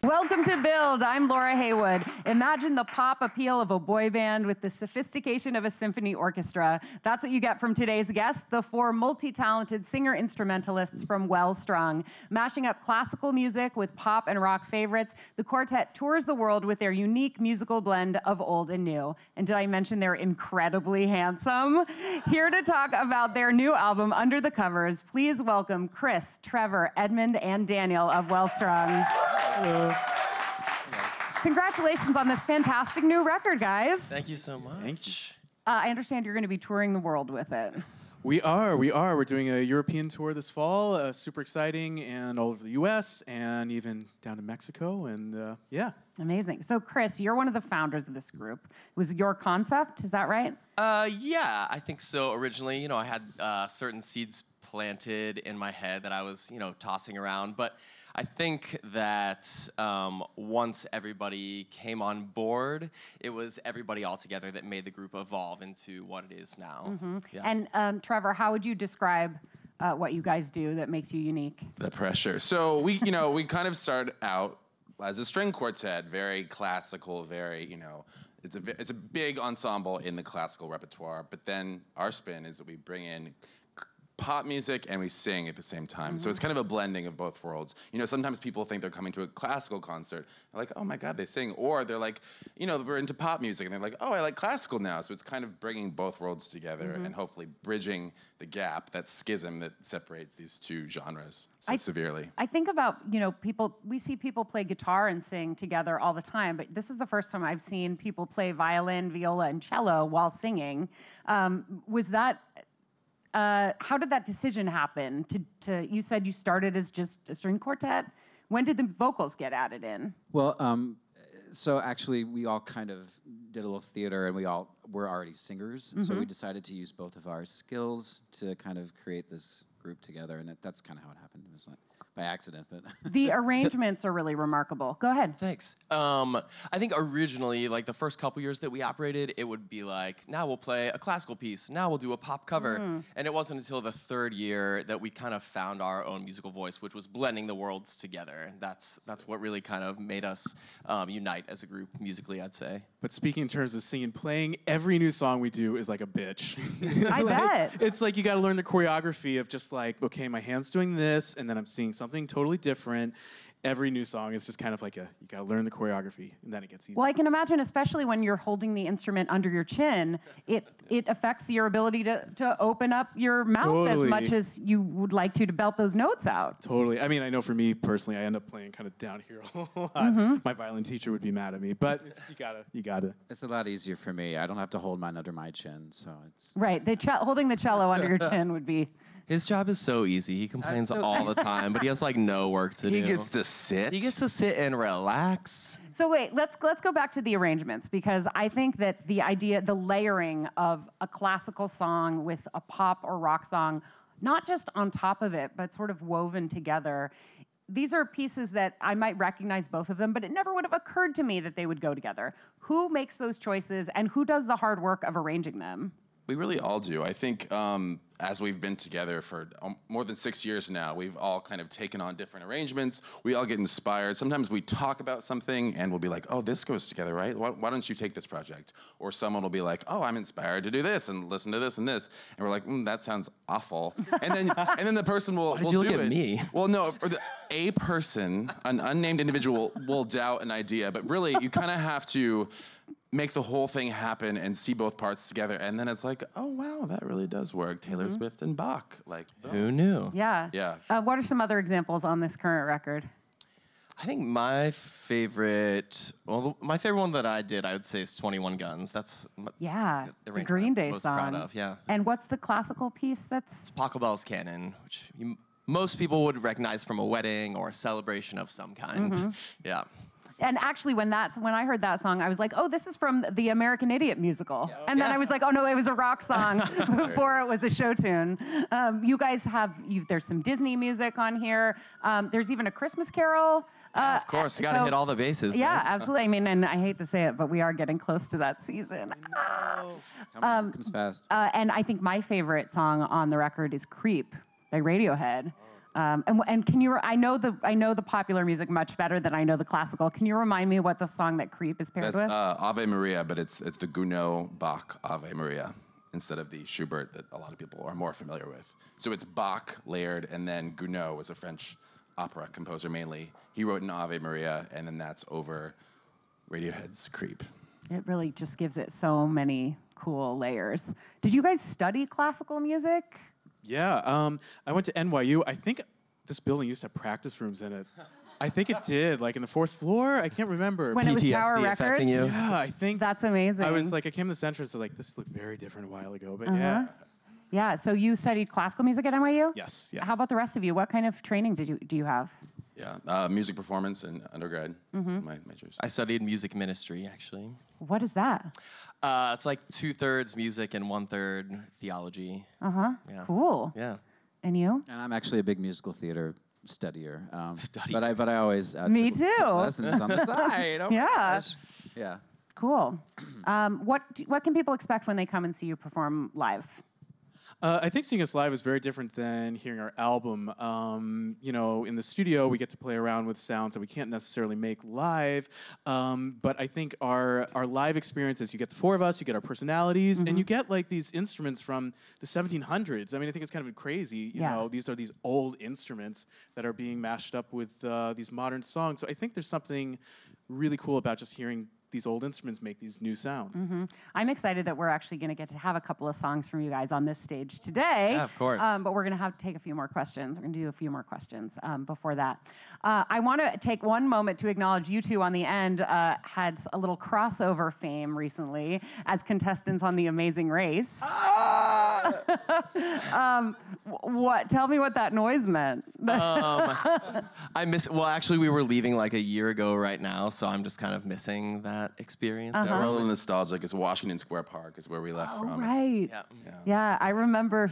Welcome to Build. I'm Laura Haywood. Imagine the pop appeal of a boy band with the sophistication of a symphony orchestra. That's what you get from today's guests, the four multi-talented singer-instrumentalists from Well-Strung. Mashing up classical music with pop and rock favorites, the quartet tours the world with their unique musical blend of old and new. And did I mention they're incredibly handsome? Here to talk about their new album, Under the Covers, please welcome Chris, Trevor, Edmund, and Daniel of Well-Strung. Hello. Congratulations on this fantastic new record, guys. Thank you so much. Thank you. I understand you're going to be touring the world with it. We are. We're doing a European tour this fall, super exciting, and all over the U.S. and even down to Mexico, and yeah. Amazing. So, Chris, you're one of the founders of this group. It was your concept, is that right? Yeah, I think so. Originally, I had certain seeds planted in my head that I was, tossing around, but I think that once everybody came on board, it was everybody all together that made the group evolve into what it is now. Mm-hmm. Yeah. And Trevor, how would you describe what you guys do that makes you unique? The pressure. So we kind of start out as a string quartet, very classical, very, it's a big ensemble in the classical repertoire. But then our spin is that we bring in pop music and we sing at the same time. Mm-hmm. So it's kind of a blending of both worlds. Sometimes people think they're coming to a classical concert. They're like, oh my God, they sing. Or they're like, we're into pop music. And they're like, oh, I like classical now. So it's kind of bringing both worlds together and hopefully bridging the gap, that schism that separates these two genres so severely. I think about, we see people play guitar and sing together all the time, but this is the first time I've seen people play violin, viola, and cello while singing. How did that decision happen? You said you started as just a string quartet. When did the vocals get added in? Well, so actually we all kind of did a little theater and we all were already singers. Mm-hmm. So we decided to use both of our skills to kind of create this group together. And that's kind of how it happened. It was not by accident, but. The arrangements are really remarkable. Go ahead. Thanks. I think originally, like the first couple years that we operated, it would be like, now we'll play a classical piece, now we'll do a pop cover. And it wasn't until the third year that we kind of found our own musical voice, which was blending the worlds together. And that's what really kind of made us unite as a group musically, I'd say. But speaking in terms of singing, playing, every new song we do is like a bitch. I bet. It's like you got to learn the choreography of just like, okay, my hand's doing this, and then I'm singing something totally different. Every new song is just kind of like you got to learn the choreography, and then it gets easy. Well, I can imagine, especially when you're holding the instrument under your chin, it affects your ability to open up your mouth as much as you would like to belt those notes out. Totally. I mean, I know for me personally, I end up playing kind of down here a lot. My violin teacher would be mad at me, but you gotta. It's a lot easier for me. I don't have to hold mine under my chin, so it's. Right. Holding the cello under your chin would be. His job is so easy. He complains all the time, but he has like no work to do. He gets to sit. He gets to sit and relax. So wait, let's go back to the arrangements, because I think that the layering of a classical song with a pop or rock song, not just on top of it, but sort of woven together. These are pieces that I might recognize both of them, but it never would have occurred to me that they would go together. Who makes those choices, and who does the hard work of arranging them? We really all do. I think as we've been together for more than 6 years now, we've all kind of taken on different arrangements. We all get inspired. Sometimes we talk about something and we'll be like, oh, this goes together, right? Why don't you take this project? Or someone will be like, oh, I'm inspired to do this and listen to this and this. And we're like, that sounds awful. And then the person will Why did you look do at it. me? Well, no, a person, an unnamed individual will doubt an idea, but really you kind of have to make the whole thing happen and see both parts together, and then it's like, oh wow, that really does work. Taylor Swift and Bach, like who knew? Yeah. What are some other examples on this current record? I think my favorite one that I did, I would say, is 21 Guns. That's the Green Day most song. Proud of, yeah. And what's the classical piece that's? Pachelbel's Canon, which most people would recognize from a wedding or a celebration of some kind. Yeah. And actually, when I heard that song, I was like, oh, this is from the American Idiot musical. And then I was like, oh, no, it was a rock song before it was a show tune. You guys there's some Disney music on here. There's even a Christmas Carol. Of course, you got to hit all the bases. Yeah, right? Absolutely. I mean, and I hate to say it, but we are getting close to that season. Comes fast. And I think my favorite song on the record is Creep by Radiohead. And can you? I know the popular music much better than I know the classical. Can you remind me what the song that Creep is paired That's with? Ave Maria, but it's the Gounod Bach Ave Maria instead of the Schubert that a lot of people are more familiar with. So it's Bach layered, and then Gounod was a French opera composer mainly. He wrote an Ave Maria, and then that's over Radiohead's Creep. It really just gives it so many cool layers. Did you guys study classical music? Yeah, I went to NYU. I think this building used to have practice rooms in it. I think it did, like in the 4th floor. I can't remember. When it was Tower PTSD Records? affecting you? Yeah, I think That's amazing. I was like, I came to the entrance, so like, this looked very different a while ago, but yeah. Yeah, so you studied classical music at NYU? Yes. How about the rest of you? What kind of training do you have? Yeah, music performance in undergrad, my majors. I studied music ministry, actually. What is that? It's like 2/3 music and 1/3 theology. Yeah. Cool. Yeah. And you? And I'm actually a big musical theater studier. Studier. But I always Me took too. lessons on the side. Oh my Yeah. gosh. Yeah. Cool. What can people expect when they come and see you perform live? I think seeing us live is very different than hearing our album. In the studio, we get to play around with sounds that we can't necessarily make live. But I think our live experience is you get the 4 of us, you get our personalities, and you get like these instruments from the 1700s. I mean, I think it's kind of crazy. You know, these are these old instruments that are being mashed up with these modern songs. So I think there's something really cool about just hearing these old instruments make these new sounds. I'm excited that we're actually going to get to have a couple of songs from you guys on this stage today. Yeah, of course. But we're going to have to take a few more questions. We're going to do a few more questions before that. I want to take one moment to acknowledge you two on the end had a little crossover fame recently as contestants on The Amazing Race. Tell me what that noise meant. Well, actually, we were leaving like a year ago right now, so I'm just kind of missing that experience. Yeah, we're a little nostalgic. It's Washington Square Park is where we left from. Right. Yeah, I remember.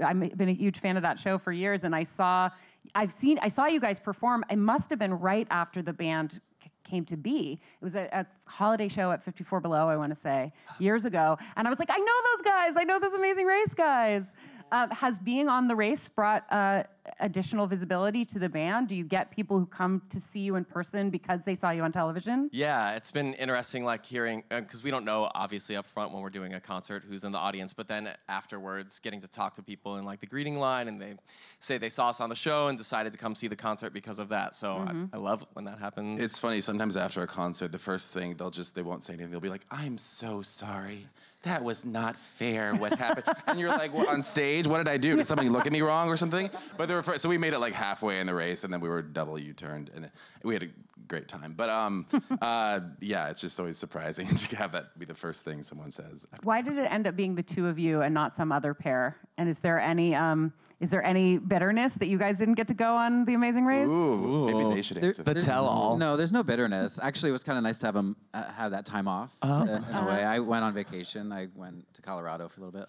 I've been a huge fan of that show for years, and I saw you guys perform. It must have been right after the band came to be. It was a holiday show at 54 Below, I want to say, years ago. And I was like, I know those guys. I know those Amazing Race guys. Has being on the race brought additional visibility to the band? Do you get people who come to see you in person because they saw you on television? Yeah, it's been interesting, like hearing, because we don't know, obviously, up front when we're doing a concert who's in the audience, but then afterwards, getting to talk to people in like the greeting line, and they say they saw us on the show and decided to come see the concert because of that. So I love when that happens. It's funny, sometimes after a concert, the first thing, they won't say anything. They'll be like, I'm so sorry. That was not fair, what happened? And you're like, well, on stage, what did I do? Did somebody look at me wrong or something? But so we made it like halfway in the race, and then we were double U-turned, and we had a great time. But yeah, it's just always surprising to have that be the first thing someone says. Why did it end up being the 2 of you and not some other pair? And is there any bitterness that you guys didn't get to go on The Amazing Race? Ooh. Maybe they should answer The tell-all. No, there's no bitterness. Actually, it was kind of nice to have them have that time off in a way. I went on vacation. I went to Colorado for a little bit.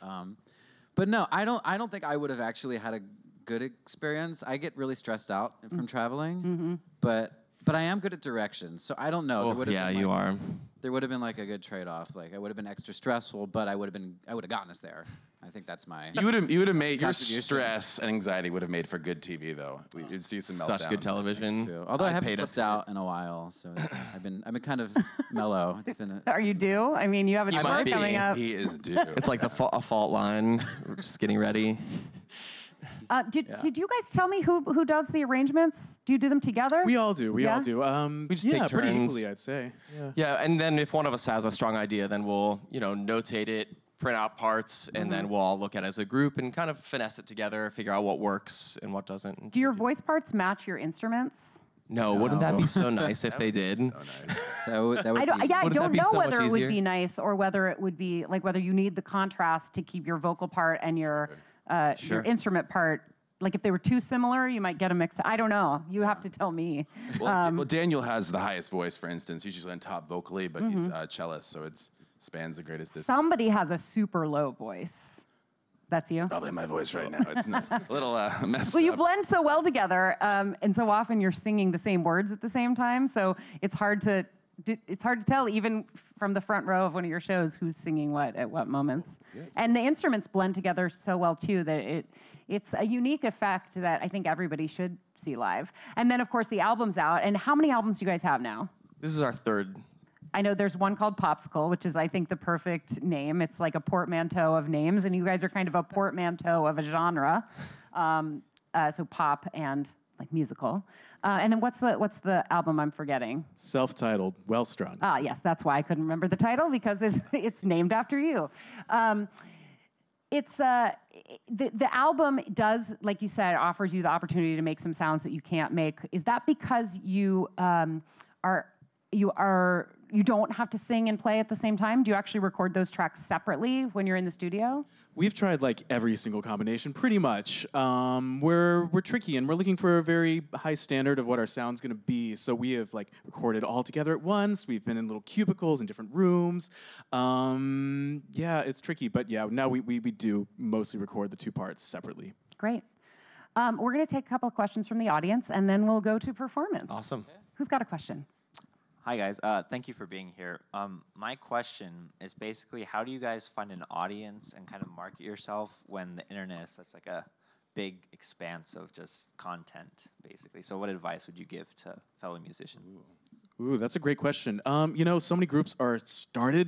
But no, I don't think I would have actually had a good experience. I get really stressed out from traveling, but I am good at directions, so I don't know. You are. There would have been like a good trade-off. Like, it would have been extra stressful, but I would have gotten us there. I think that's my. You would have made your stress and anxiety would have made for good TV though. You'd see some meltdowns. Such good television. True. Although I haven't flipped out in a while, so I've been kind of mellow. It's been Are you due? I mean, you have a tour might be. coming up. He is due. It's like a fault line. We're just getting ready. Did you guys tell me who does the arrangements? Do you do them together? We all do. We all do. We just take pretty turns. equally, I'd say. Yeah. Yeah, and then if one of us has a strong idea, then we'll notate it, print out parts, and then we'll all look at it as a group and kind of finesse it together, figure out what works and what doesn't. Do your voice parts match your instruments? No, wouldn't that be so nice if they did? So nice. that would I don't be know so much whether it would easier? be nice or whether it would be like whether you need the contrast to keep your vocal part and your instrument part. Like if they were too similar, you might get a mix. I don't know. You have to tell me. Well, Daniel has the highest voice, for instance. He's usually on top vocally, but he's a cellist, so it spans the greatest distance. Somebody has a super low voice. That's you? Probably my voice right now. It's a little messed Well, you up. blend so well together, and so often you're singing the same words at the same time, so it's hard to it's hard to tell even from the front row of one of your shows who's singing what at what moments. And the instruments blend together so well too that it's a unique effect that I think everybody should see live. And then of course the album's out. And how many albums do you guys have now? This is our third. I know there's one called Popsicle, which is I think the perfect name. It's like a portmanteau of names, and you guys are kind of a portmanteau of a genre. So pop and like musical. And then what's the album I'm forgetting? Self-titled, Well-Strung. Ah, yes, that's why I couldn't remember the title, because it's named after you. The album does, like you said, offers you the opportunity to make some sounds that you can't make. Is that because you don't have to sing and play at the same time? Do you actually record those tracks separately when you're in the studio? We've tried like every single combination, pretty much. We're tricky, and we're looking for a very high standard of what our sound's gonna be. So we have like recorded all together at once. We've been in little cubicles in different rooms. Yeah, it's tricky, but yeah, now we do mostly record the two parts separately. Great. We're gonna take a couple of questions from the audience, and then we'll go to performance. Awesome. Who's got a question? Hi guys, thank you for being here. My question is basically, how do you guys find an audience and kind of market yourself when the internet is such like a big expanse of just content, basically? So what advice would you give to fellow musicians? Ooh, that's a great question. You know, so many groups are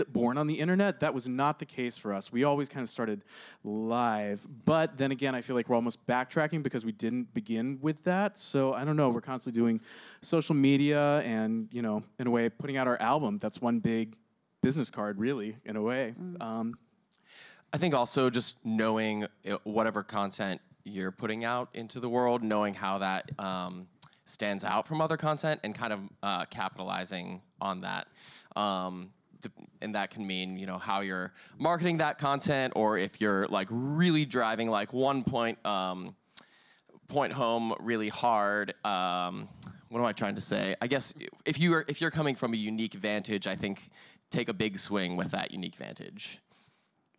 born on the internet. That was not the case for us. We always kind of started live. But then again, I feel like we're almost backtracking because we didn't begin with that. So I don't know, we're constantly doing social media and, you know, in a way, putting out our album. That's one big business card, really, in a way. I think also just knowing whatever content you're putting out into the world, knowing how that stands out from other content and kind of capitalizing on that. And that can mean, you know, how you're marketing that content, or if you're like really driving like one point home really hard. What am I trying to say? I guess if you're coming from a unique vantage, I think take a big swing with that unique vantage.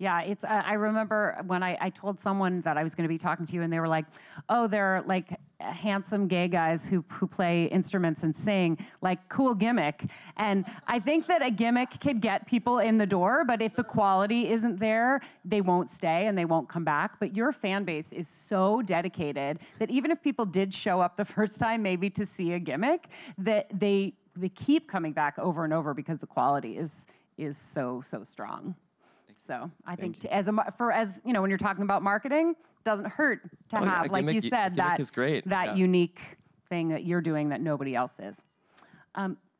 Yeah, it's. I remember when I told someone that I was going to be talking to you, and they were like, "Oh, they're like handsome gay guys who play instruments and sing. Like, cool gimmick." And I think that a gimmick could get people in the door, but if the quality isn't there, they won't stay and they won't come back. But your fan base is so dedicated that even if people did show up the first time, maybe to see a gimmick, that they keep coming back over and over because the quality is so strong. So I think as you know, when you're talking about marketing, doesn't hurt to have, like you said, that unique thing that you're doing that nobody else is.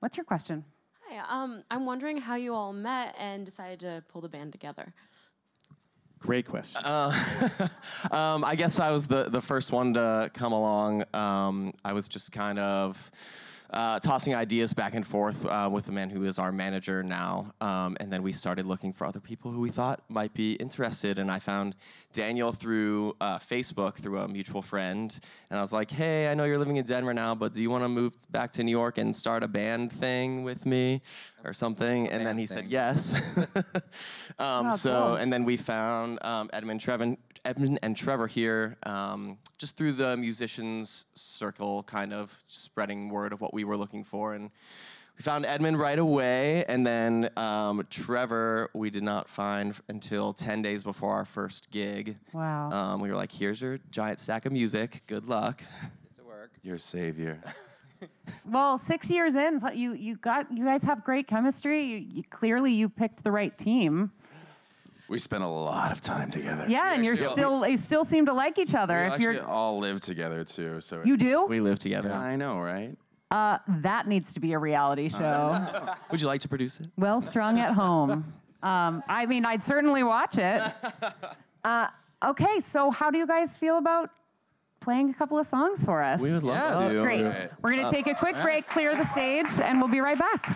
What's your question? Hi, I'm wondering how you all met and decided to pull the band together. Great question. I guess I was the first one to come along. I was just kind of tossing ideas back and forth with the man who is our manager now. And then we started looking for other people who we thought might be interested. And I found Daniel through Facebook, through a mutual friend. And I was like, hey, I know you're living in Denver now, but do you want to move back to New York and start a band thing with me or something? And then he said yes. Cool. And then we found Edmund and Trevor here, just through the musicians circle, kind of spreading word of what we were looking for. And we found Edmund right away, and then Trevor we did not find until 10 days before our first gig. Wow. We were like, here's your giant stack of music. Good luck. It's a work. You're a savior. Well, 6 years in, so you guys have great chemistry. Clearly you picked the right team. We spent a lot of time together. Yeah, and you still seem to like each other. We if actually you're all live together too. So you do? We live together. I know, right? That needs to be a reality show. Would you like to produce it? Well-Strung at home. I mean, I'd certainly watch it. Okay, so how do you guys feel about playing a couple of songs for us? We would love to. Great. Right. We're going to take a quick break, clear the stage, and we'll be right back.